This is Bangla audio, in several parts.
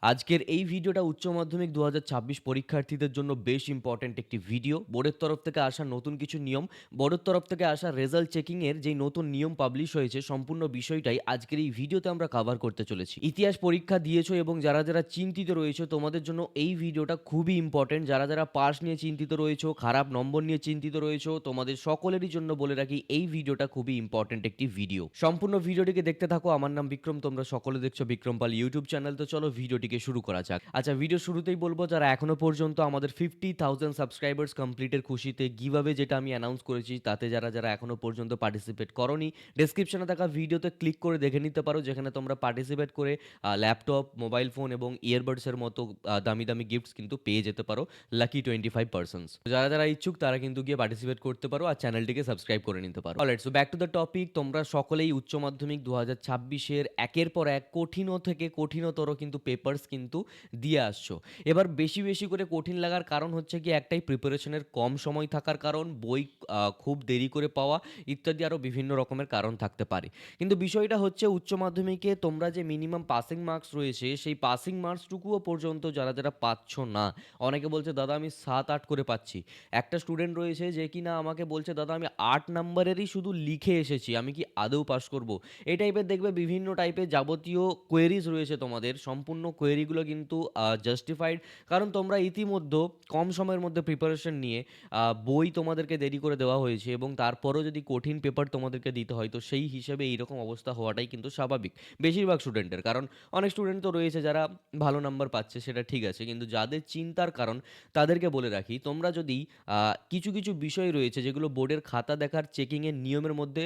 আজকের এই ভিডিওটা উচ্চ মাধ্যমিক ২০২৬ পরীক্ষার্থীদের জন্য বেশ ইম্পর্ট্যান্ট একটি ভিডিও। বোর্ডের তরফ থেকে আসা নতুন কিছু নিয়ম, বোর্ডের তরফ থেকে আসা রেজাল্ট চেকিংয়ের যেই নতুন নিয়ম পাবলিশ হয়েছে, সম্পূর্ণ বিষয়টাই আজকের এই ভিডিওতে আমরা কভার করতে চলেছি। ইতিহাস পরীক্ষা দিয়েছো এবং যারা চিন্তিত রয়েছো, তোমাদের জন্য এই ভিডিওটা খুবই ইম্পর্ট্যান্ট। যারা পাস নিয়ে চিন্তিত রয়েছো, খারাপ নম্বর নিয়ে চিন্তিত রয়েছো, তোমাদের সকলেরই জন্য বলে রাখি এই ভিডিওটা খুবই ইম্পর্ট্যান্ট একটি ভিডিও। সম্পূর্ণ ভিডিওটিকে দেখতে থাকো। আমার নাম বিক্রম, তোমরা সকলে দেখছো বিক্রম পাল ইউটিউব চ্যানেল। তো চলো ভিডিওটিকে শুরু করা যাক। আচ্ছা, ভিডিও শুরুতেই বলবো, যারা এখনো পর্যন্ত আমাদের 50,000 সাবস্ক্রাইবার্স কমপ্লিটের খুশিতে গিভঅ্যাওয়ে যেটা আমি অ্যানাউন্স করেছি, তাতে যারা এখনো পর্যন্ত পার্টিসিপেট করোনি, ডেসক্রিপশনে থাকা ভিডিওতে ক্লিক করে দেখে নিতে পারো, যেখানে তোমরা পার্টিসিপেট করে ল্যাপটপ, মোবাইল ফোন এবং ইয়ারবাডসের মতো দামি দামি গিফটস কিন্তু পেয়ে যেতে পারো। Lucky 25 persons. যারা ইচ্ছুক তারা কিন্তু গিয়ে পার্টিসিপেট করতে পারো আর চ্যানেলটিকে সাবস্ক্রাইব করে নিতে পারো। Alright, so back to the topic. তোমরা সকলেই উচ্চ মাধ্যমিক 2026-এর একের পর এক কঠিন থেকে কঠিনতর কিন্তু পেপারস কিন্তু দিয়ে আসছো। এবার বেশি বেশি করে কঠিন লাগার কারণ হচ্ছে কি একটাই, প্রিপারেশনের কম সময় থাকার কারণ, বই খুব দেরি করে পাওয়া, ইত্যাদি আরও বিভিন্ন রকমের কারণ থাকতে পারে। কিন্তু বিষয়টা হচ্ছে, উচ্চ মাধ্যমিকে তোমরা যে মিনিমাম পাসিং মার্কস রয়েছে, সেই পাসিং মার্কসটুকুও পর্যন্ত যারা পাচ্ছ না। অনেকে বলছে দাদা আমি 7-8 করে পাচ্ছি। একটা স্টুডেন্ট রয়েছে যে কিনা আমাকে বলছে দাদা আমি 8 নাম্বারেরই শুধু লিখে এসেছি, আমি কি আদৌ পাস করব? এই টাইপের দেখবে বিভিন্ন টাইপের যাবতীয় কোয়েরিজ রয়েছে তোমাদের। সম্পূর্ণ কোয়েরিগুলো কিন্তু জাস্টিফাইড, কারণ তোমরা ইতিমধ্যে কম সময়ের মধ্যে প্রিপারেশন নিয়ে বই তোমাদেরকে দেরি করে দেওয়া হয়েছে, এবং তারপরেও যদি কঠিন পেপার তোমাদেরকে দিতে হয়, তো সেই হিসেবে এইরকম অবস্থা হওয়াটাই কিন্তু স্বাভাবিক বেশিরভাগ স্টুডেন্টের। কারণ অনেক স্টুডেন্ট তো রয়েছে যারা ভালো নাম্বার পাচ্ছে, সেটা ঠিক আছে, কিন্তু যাদের চিন্তার কারণ তাদেরকে বলে রাখি, তোমরা যদি কিছু কিছু বিষয় রয়েছে যেগুলো বোর্ডের খাতা দেখার চেকিংয়ের নিয়মের মধ্যে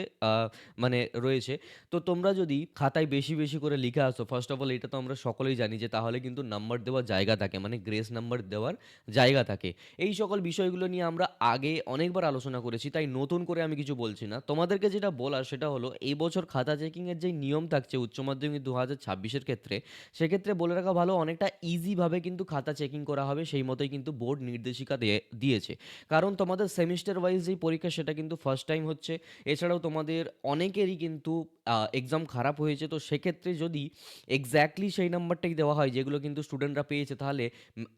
মানে রয়েছে, তো তোমরা যদি খাতায় বেশি বেশি করে লিখে আসো, ফার্স্ট অফ অল এটা তো আমরা সকলেই জানি যে তাহলে কিন্তু নাম্বার দেওয়ার জায়গা থাকে, মানে গ্রেস নাম্বার দেওয়ার জায়গা থাকে। এই সকল বিষয়গুলো নিয়ে আমরা আগে অনেকবার আলোচনা করেছি, তাই নতুন করে আমি কিছু বলছি না। তোমাদেরকে যেটা বলার সেটা হলো, এই বছর খাতা চেকিংয়ের যে নিয়ম থাকছে উচ্চ মাধ্যমিক 2026-এর ক্ষেত্রে, সেক্ষেত্রে বলে রাখা ভালো, অনেকটা ইজিভাবে কিন্তু খাতা চেকিং করা হবে, সেই মতোই কিন্তু বোর্ড নির্দেশিকা দিয়েছে। কারণ তোমাদের সেমিস্টার ওয়াইজ যেই পরীক্ষা, সেটা কিন্তু ফার্স্ট টাইম হচ্ছে। এছাড়াও তোমাদের অনেকেরই কিন্তু এক্সাম খারাপ হয়েছে, তো সেক্ষেত্রে যদি এক্স্যাক্টলি সেই নাম্বারটাই দেওয়া হয় যেগুলো কিন্তু স্টুডেন্টরা পেয়েছে, তাহলে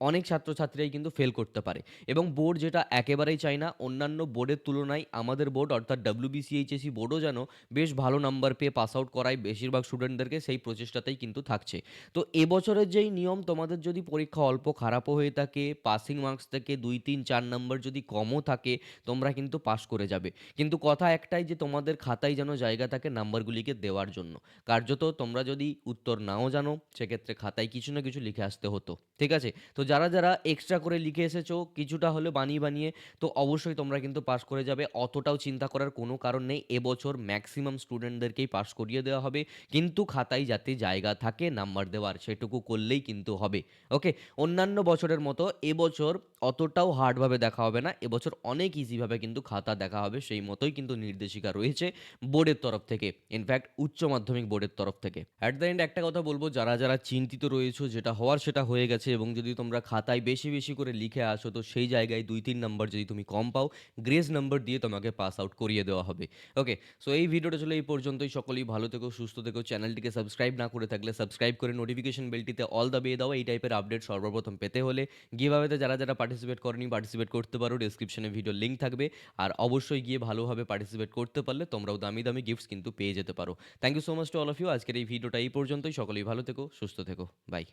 অনেক ছাত্রছাত্রীরাই কিন্তু ফেল করতে পারে। এবং বোর্ড যেটা একেবারেই চায় না, অন্যান্য বোর্ডের তুলনায় আমাদের বোর্ড অর্থাৎ WBCHSC বোর্ডও যেন বেশ ভালো নাম্বার পেয়ে পাস আউট করায় বেশিরভাগ স্টুডেন্টদেরকে, সেই প্রচেষ্টাতেই কিন্তু থাকছে। তো এবছরের যেই নিয়ম, তোমাদের যদি পরীক্ষা অল্প খারাপও হয়ে থাকে, পাসিং মার্কস থেকে 2, 3, 4 নাম্বার যদি কমও থাকে, তোমরা কিন্তু পাস করে যাবে। কিন্তু কথা একটাই, যে তোমাদের খাতায় যেন জায়গা থাকে নাম্বারগুলিকে দেওয়ার জন্য। কার্যত তোমরা যদি উত্তর নাও জানো, সেক্ষেত্রে খাতায় কিছু না কিছু লিখে আসতে হতো। ঠিক আছে? তো যারা এক্সট্রা করে লিখে এসেছো কিছুটা হলে বানিয়ে, তো অবশ্যই তোমরা কিন্তু পাস করে যাবে। অতটাও চিন্তা করার কোনো কারণ নেই। এবছর ম্যাক্সিমাম স্টুডেন্টদেরকেই পাস করিয়ে দেওয়া হবে। কিন্তু খাতায় যাতে জায়গা থাকে নাম্বার দেওয়ার, সেটুকু করলেই কিন্তু হবে। ওকে? অন্যান্য বছরের মতো এবছর অতটাও হার্ডভাবে দেখা হবে না। এবছর অনেক ইজিভাবে কিন্তু খাতা দেখা হবে। সেই মতোই কিন্তু নির্দেশিকা রয়েছে বোর্ডের তরফ থেকে। ইনফ্যাক্ট উচ্চ মাধ্যমিক বোর্ডের তরফ থেকে। অ্যাট দ্য এন্ড একটা কথা বলবো, যারা চিন্তিত রয়েছো, যেটা হওয়ার সেটা হয়ে গেছে, এবং যদি তোমরা খাতায় বেশি বেশি করে লিখে আসো, তো সেই জায়গায় 2-3 নাম্বার যদি তুমি কম পাও, গ্রেস নাম্বার দিয়ে তোমাকে পাস আউট করিয়ে দেওয়া হবে। ওকে? সো এই ভিডিওটা ছিল এই পর্যন্তই। সকলেই ভালো থেকো, সুস্থ থেকো। চ্যানেলটিকে সাবস্ক্রাইব না করে থাকলে সাবস্ক্রাইব করে নোটিফিকেশন বেলটিতে অল দাবিয়ে দাও, এই টাইপের আপডেট সর্বপ্রথম পেতে হলে। গিভঅ্যাওয়েতে যারা পার্টিসিপেট করেনি, পার্টিসিপেট করতে পারো। ডেসক্রিপশনে ভিডিওর লিঙ্ক থাকবে। আর অবশ্যই গিয়ে ভালোভাবে পার্টিসিপেট করতে পারলে তোমরাও দামি দামি গিফটস কিন্তু পেয়ে যেতে পারো। Thank you so much to all of you. আজকের এই ভিডিওটা এই পর্যন্তই। সকলেই ভালো থেকো, সুস্থ থেকো। বাই।